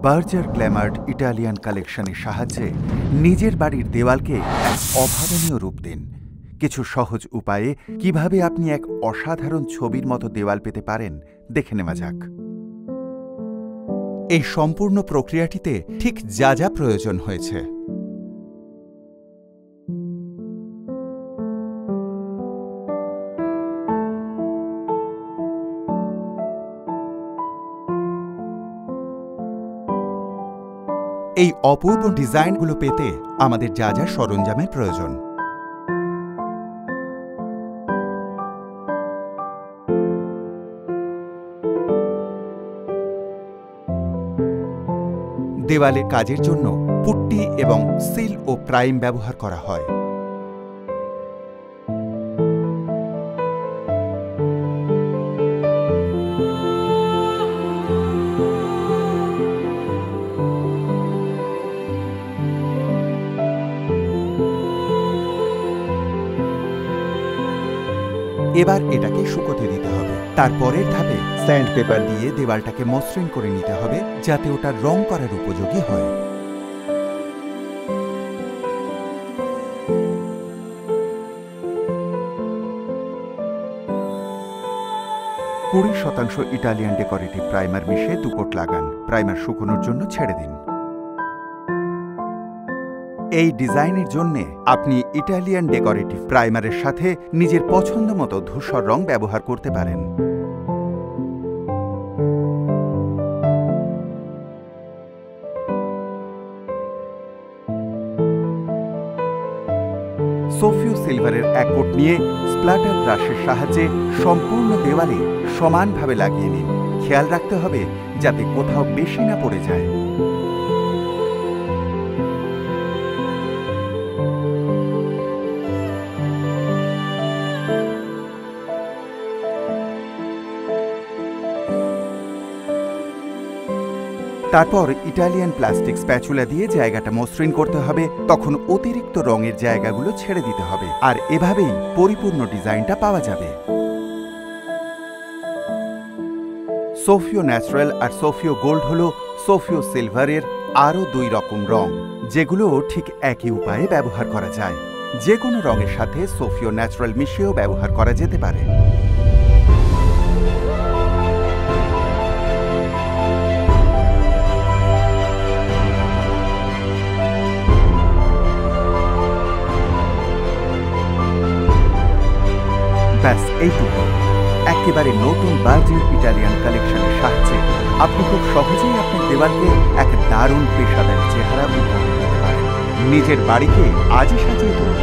Berger গ্ল্যামার্ড Italian কালেকশনের সাহায্যে নিজের বাড়ির দেওয়ালকে এক অভাবনীয় রূপ দিন। কিছু সহজ উপায়ে কিভাবে আপনি এক অসাধারণ ছবির মতো দেওয়াল পেতে পারেন দেখে নেওয়া যাক। এই সম্পূর্ণ প্রক্রিয়াটিতে ঠিক যা যা প্রয়োজন হয়েছে। এই অপূর্ব ডিজাইনগুলো পেতে আমাদের যা যা সরঞ্জামের প্রয়োজন। দেওয়ালে কাজের জন্য পুট্টি এবং সিল ও প্রাইম ব্যবহার করা হয়। এবার এটাকে শুকোতে দিতে হবে। তারপরের ধাপে স্যান্ড পেপার দিয়ে দেওয়ালটাকে মসৃণ করে নিতে হবে যাতে ওটা রং করার উপযোগী হয়। 20% ইটালিয়ান ডেকোরেটিভ প্রাইমার মিশিয়ে 2 কোট লাগান। প্রাইমার শুকোনোর জন্য ছেড়ে দিন। এই ডিজাইনের জন্য আপনি ইটালিয়ান ডেকোরেটিভ প্রাইমারের সাথে নিজের পছন্দ মতো ধূসর রং ব্যবহার করতে পারেন। সোফিও সিলভারের 1 কোট নিয়ে স্প্ল্যাটার ব্রাশের সাহায্যে সম্পূর্ণ দেওয়ালে সমানভাবে লাগিয়ে নিন। খেয়াল রাখতে হবে যাতে কোথাও বেশি না পড়ে যায়। তারপর ইটালিয়ান প্লাস্টিক স্প্যাচুলা দিয়ে জায়গাটা মসৃণ করতে হবে। তখন অতিরিক্ত রঙের জায়গাগুলো ছেড়ে দিতে হবে, আর এভাবেই পরিপূর্ণ ডিজাইনটা পাওয়া যাবে। সোফিও ন্যাচারাল আর সোফিও গোল্ড হল সোফিও সিলভারের আরও 2 রকম রং, যেগুলো ঠিক একই উপায়ে ব্যবহার করা যায়। যে কোনো রঙের সাথে সোফিও ন্যাচারাল মিশিয়েও ব্যবহার করা যেতে পারে। ব্যাস এইটুকু। একেবারে নতুন বার্জার ইটালিয়ান কালেকশনের সাহায্যে আপনি খুব সহজেই আপনার দেওয়ালকে এক দারুণ পেশাদার চেহারা উপহার দিতে পারেন। নিজের বাড়িকে আজই সাজিয়ে তুলুন।